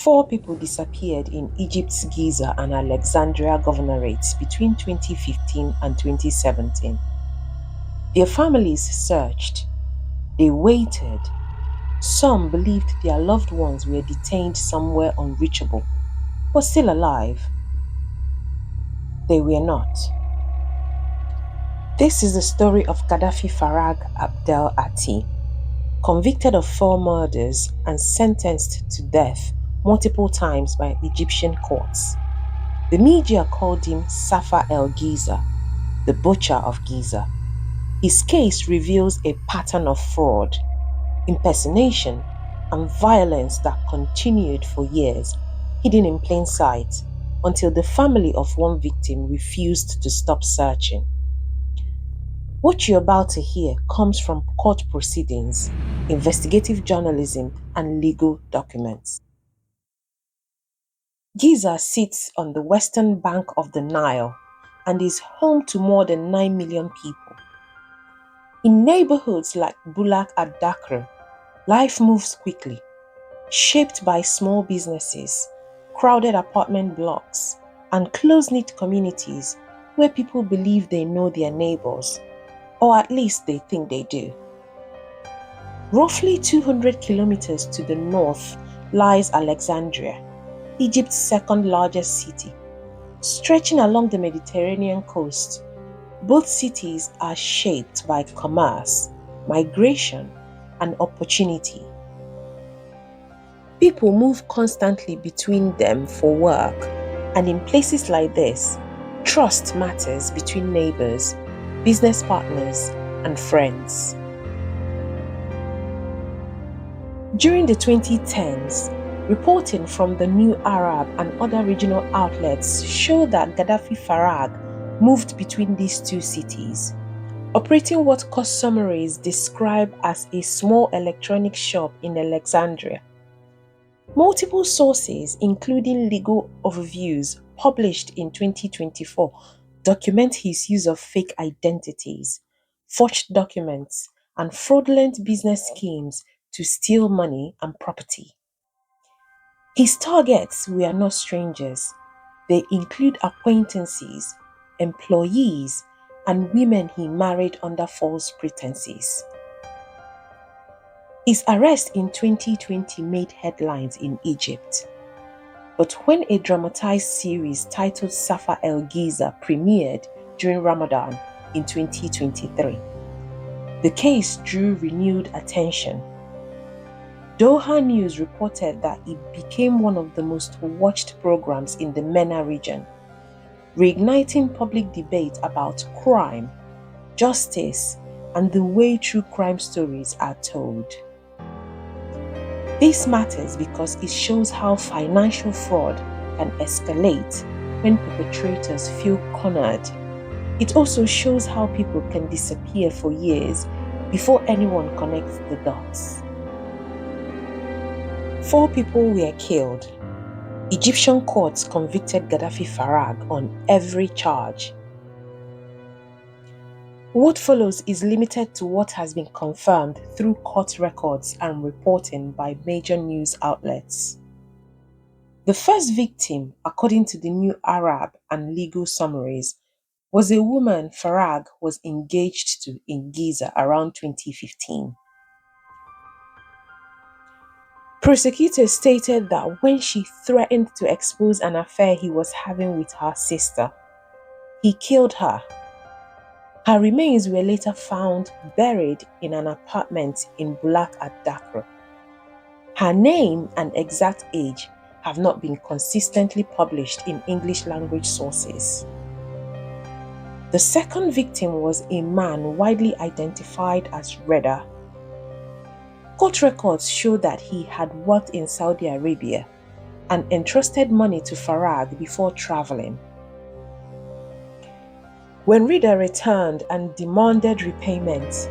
Four people disappeared in Egypt's Giza and Alexandria governorates between 2015 and 2017. Their families searched, they waited. Some believed their loved ones were detained somewhere unreachable, but still alive. They were not. This is the story of Gaddafi Farag Abdel Atti, convicted of four murders and sentenced to death multiple times by Egyptian courts. The media called him Safa el Giza, the Butcher of Giza. His case reveals a pattern of fraud, impersonation, and violence that continued for years, hidden in plain sight, until the family of one victim refused to stop searching. What you're about to hear comes from court proceedings, investigative journalism, and legal documents. Giza sits on the western bank of the Nile and is home to more than 9 million people. In neighborhoods like Bulak ad-Dakr, life moves quickly, shaped by small businesses, crowded apartment blocks, and close-knit communities where people believe they know their neighbors, or at least they think they do. Roughly 200 kilometers to the north lies Alexandria, Egypt's second largest city. Stretching along the Mediterranean coast, both cities are shaped by commerce, migration, and opportunity. People move constantly between them for work, and in places like this, trust matters between neighbors, business partners, and friends. During the 2010s, reporting from the New Arab and other regional outlets showed that Gaddafi Farag moved between these two cities, operating what court summaries describe as a small electronic shop in Alexandria. Multiple sources, including legal overviews published in 2024, document his use of fake identities, forged documents, and fraudulent business schemes to steal money and property. His targets were not strangers. They include acquaintances, employees, and women he married under false pretenses. His arrest in 2020 made headlines in Egypt. But when a dramatized series titled Safa el Giza premiered during Ramadan in 2023, the case drew renewed attention. Doha News reported that it became one of the most watched programs in the MENA region, reigniting public debate about crime, justice, and the way true crime stories are told. This matters because it shows how financial fraud can escalate when perpetrators feel cornered. It also shows how people can disappear for years before anyone connects the dots. 4 people were killed. Egyptian courts convicted Gaddafi Farag on every charge. What follows is limited to what has been confirmed through court records and reporting by major news outlets. The first victim, according to the New Arab and legal summaries, was a woman Farag was engaged to in Giza around 2015. Prosecutors stated that when she threatened to expose an affair he was having with her sister, he killed her. Her remains were later found buried in an apartment in Bulak ad-Dakr. Her name and exact age have not been consistently published in English language sources. The second victim was a man widely identified as Reda. Court records show that he had worked in Saudi Arabia and entrusted money to Farag before traveling. When Reda returned and demanded repayment,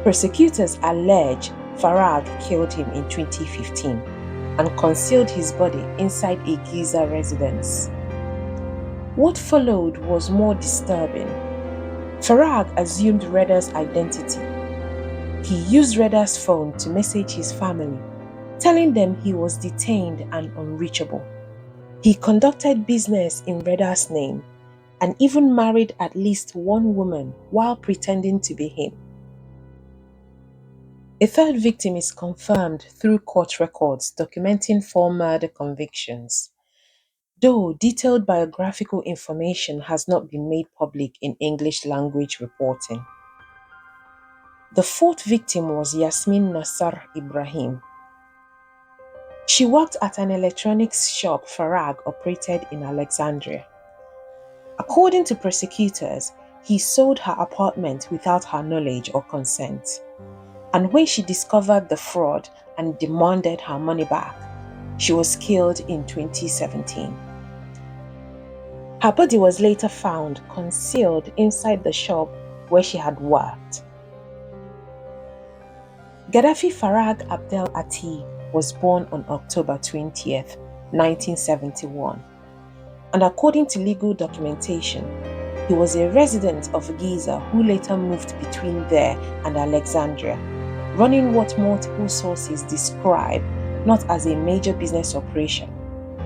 prosecutors allege Farag killed him in 2015 and concealed his body inside a Giza residence. What followed was more disturbing. Farag assumed Reda's identity. He used Reda's phone to message his family, telling them he was detained and unreachable. He conducted business in Reda's name and even married at least one woman while pretending to be him. A third victim is confirmed through court records documenting 4 murder convictions, though detailed biographical information has not been made public in English language reporting. The fourth victim was Yasmin Nassar Ibrahim. She worked at an electronics shop Farag operated in Alexandria. According to prosecutors, he sold her apartment without her knowledge or consent. And when she discovered the fraud and demanded her money back, she was killed in 2017. Her body was later found concealed inside the shop where she had worked. Gaddafi Farag Abdel Atti was born on October 20th, 1971, and according to legal documentation, he was a resident of Giza who later moved between there and Alexandria, running what multiple sources describe not as a major business operation,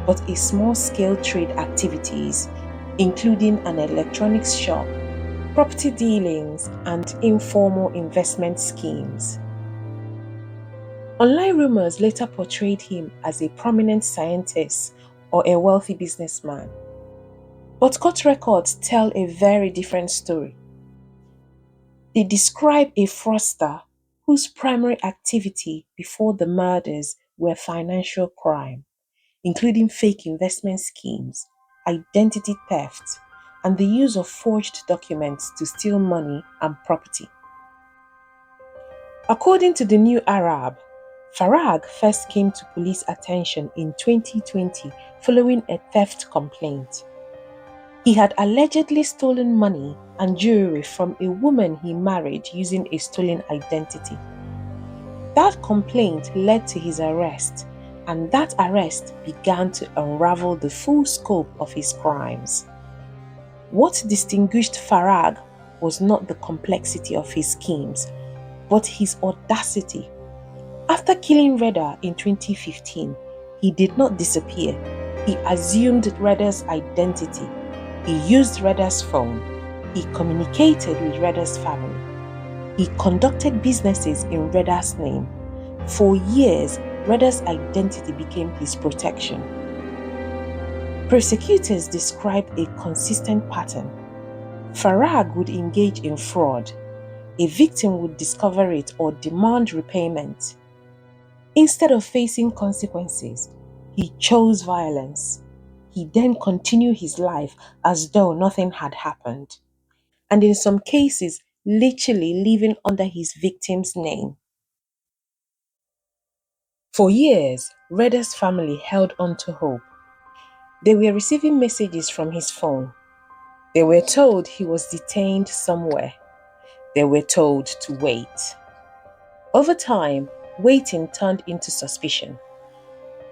but a small-scale trade activities, including an electronics shop, property dealings, and informal investment schemes. Online rumors later portrayed him as a prominent scientist or a wealthy businessman. But court records tell a very different story. They describe a fraudster whose primary activity before the murders were financial crime, including fake investment schemes, identity theft, and the use of forged documents to steal money and property. According to the New Arab, Farag first came to police attention in 2020 following a theft complaint. He had allegedly stolen money and jewelry from a woman he married using a stolen identity. That complaint led to his arrest, and that arrest began to unravel the full scope of his crimes. What distinguished Farag was not the complexity of his schemes, but his audacity. After killing Reda in 2015, he did not disappear. He assumed Reda's identity. He used Reda's phone. He communicated with Reda's family. He conducted businesses in Reda's name. For years, Reda's identity became his protection. Prosecutors described a consistent pattern. Farag would engage in fraud. A victim would discover it or demand repayment. Instead of facing consequences, he chose violence. He then continued his life as though nothing had happened, and in some cases, literally living under his victim's name. For years, Reda's family held on to hope. They were receiving messages from his phone. They were told he was detained somewhere. They were told to wait. Over time, waiting turned into suspicion.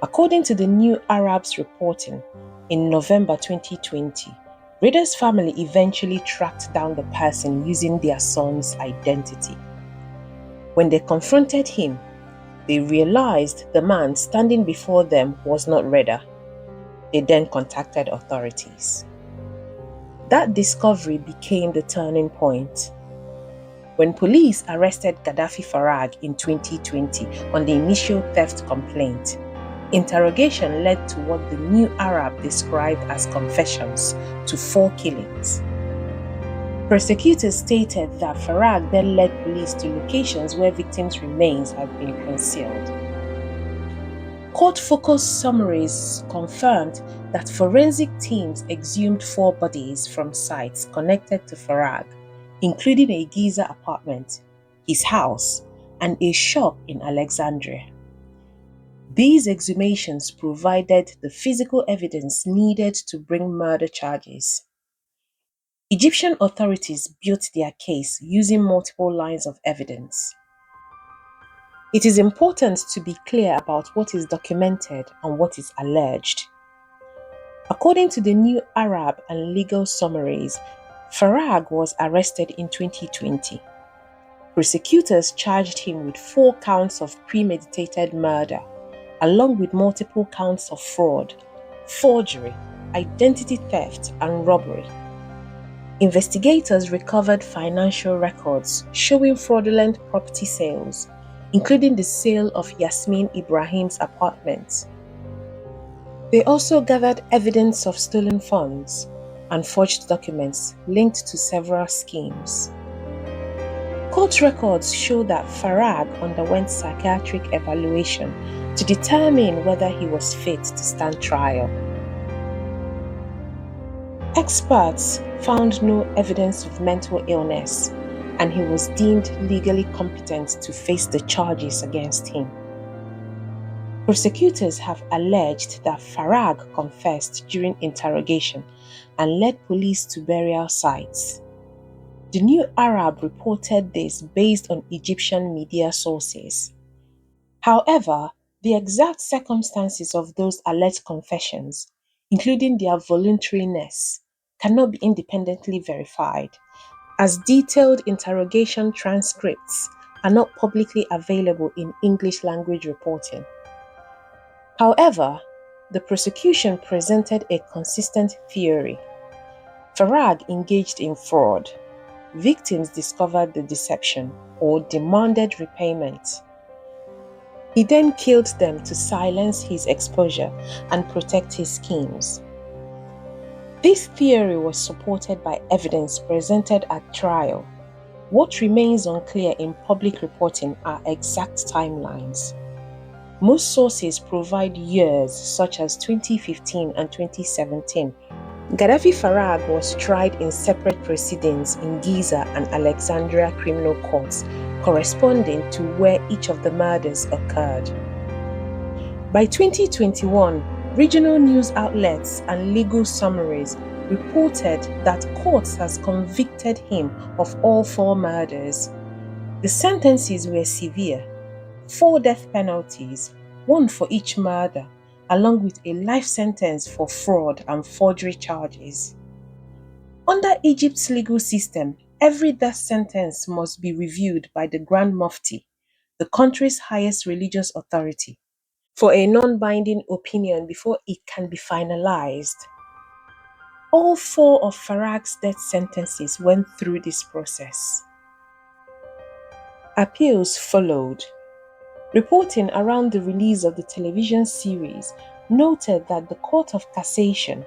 According to the New Arab's reporting, in November 2020, Reda's family eventually tracked down the person using their son's identity. When they confronted him, they realized the man standing before them was not Reda. They then contacted authorities. That discovery became the turning point. When police arrested Gaddafi Farag in 2020 on the initial theft complaint, interrogation led to what the New Arab described as confessions to 4 killings. Prosecutors stated that Farag then led police to locations where victims' remains had been concealed. Court-focused summaries confirmed that forensic teams exhumed 4 bodies from sites connected to Farag, including a Giza apartment, his house, and a shop in Alexandria. These exhumations provided the physical evidence needed to bring murder charges. Egyptian authorities built their case using multiple lines of evidence. It is important to be clear about what is documented and what is alleged. According to the New Arab and legal summaries, Farag was arrested in 2020. Prosecutors charged him with 4 counts of premeditated murder, along with multiple counts of fraud, forgery, identity theft, and robbery. Investigators recovered financial records showing fraudulent property sales, including the sale of Yasmin Ibrahim's apartment. They also gathered evidence of stolen funds and forged documents linked to several schemes. Court records show that Farag underwent psychiatric evaluation to determine whether he was fit to stand trial. Experts found no evidence of mental illness, and he was deemed legally competent to face the charges against him. Prosecutors have alleged that Farag confessed during interrogation and led police to burial sites. The New Arab reported this based on Egyptian media sources. However, the exact circumstances of those alleged confessions, including their voluntariness, cannot be independently verified, as detailed interrogation transcripts are not publicly available in English language reporting. However, the prosecution presented a consistent theory. Farag engaged in fraud. Victims discovered the deception or demanded repayment. He then killed them to silence his exposure and protect his schemes. This theory was supported by evidence presented at trial. What remains unclear in public reporting are exact timelines. Most sources provide years such as 2015 and 2017. Gaddafi Farag was tried in separate proceedings in Giza and Alexandria criminal courts, corresponding to where each of the murders occurred. By 2021, regional news outlets and legal summaries reported that courts has convicted him of all 4 murders. The sentences were severe: 4 death penalties, 1 for each murder, along with a life sentence for fraud and forgery charges. Under Egypt's legal system, every death sentence must be reviewed by the Grand Mufti, the country's highest religious authority, for a non-binding opinion before it can be finalized. All 4 of Farag's death sentences went through this process. Appeals followed. Reporting around the release of the television series noted that the Court of Cassation,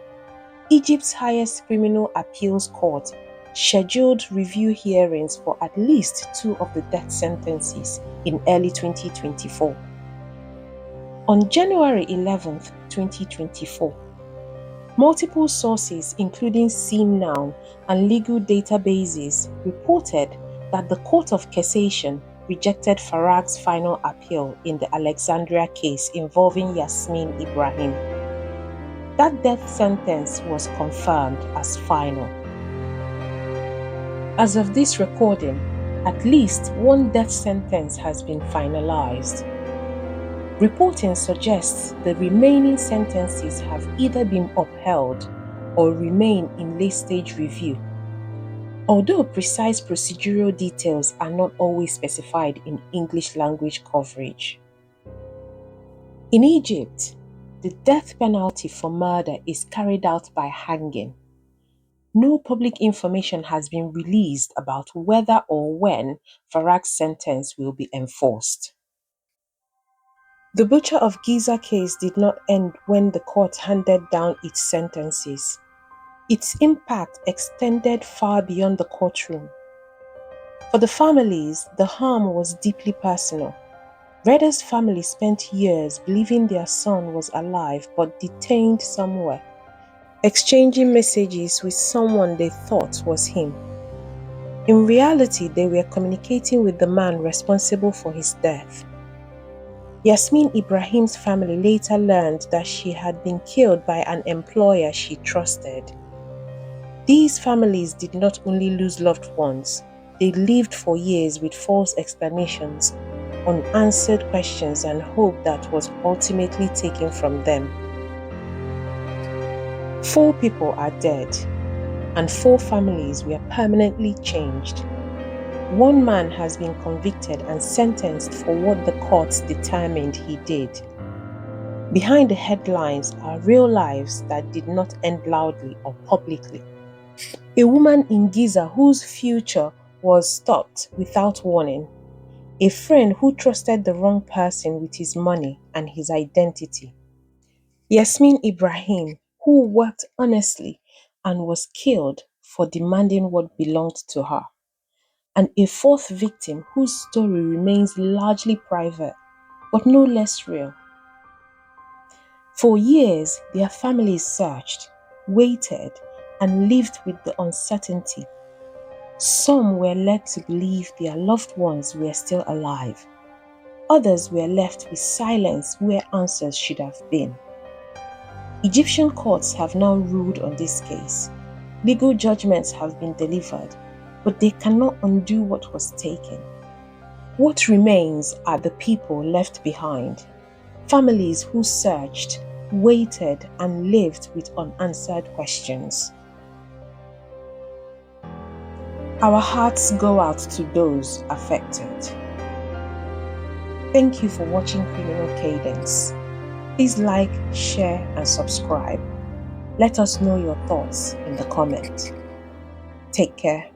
Egypt's highest criminal appeals court, scheduled review hearings for at least 2 of the death sentences in early 2024. On January 11, 2024, multiple sources, including CNown and legal databases, reported that the Court of Cassation rejected Farag's final appeal in the Alexandria case involving Yasmin Ibrahim. That death sentence was confirmed as final. As of this recording, at least 1 death sentence has been finalized. Reporting suggests the remaining sentences have either been upheld or remain in late-stage review, although precise procedural details are not always specified in English language coverage. In Egypt, the death penalty for murder is carried out by hanging. No public information has been released about whether or when Farag's sentence will be enforced. The Butcher of Giza case did not end when the court handed down its sentences. Its impact extended far beyond the courtroom. For the families, the harm was deeply personal. Reda's family spent years believing their son was alive but detained somewhere, exchanging messages with someone they thought was him. In reality, they were communicating with the man responsible for his death. Yasmin Ibrahim's family later learned that she had been killed by an employer she trusted. These families did not only lose loved ones, they lived for years with false explanations, unanswered questions, and hope that was ultimately taken from them. 4 people are dead, and 4 families were permanently changed. 1 man has been convicted and sentenced for what the courts determined he did. Behind the headlines are real lives that did not end loudly or publicly. A woman in Giza whose future was stopped without warning. A friend who trusted the wrong person with his money and his identity. Yasmin Ibrahim, who worked honestly and was killed for demanding what belonged to her. And a fourth victim whose story remains largely private, but no less real. For years, their families searched, waited, and lived with the uncertainty. Some were led to believe their loved ones were still alive. Others were left with silence where answers should have been. Egyptian courts have now ruled on this case. Legal judgments have been delivered, but they cannot undo what was taken. What remains are the people left behind, families who searched, waited, and lived with unanswered questions. Our hearts go out to those affected. Thank you for watching Criminal Cadence. Please like, share, and subscribe. Let us know your thoughts in the comments. Take care.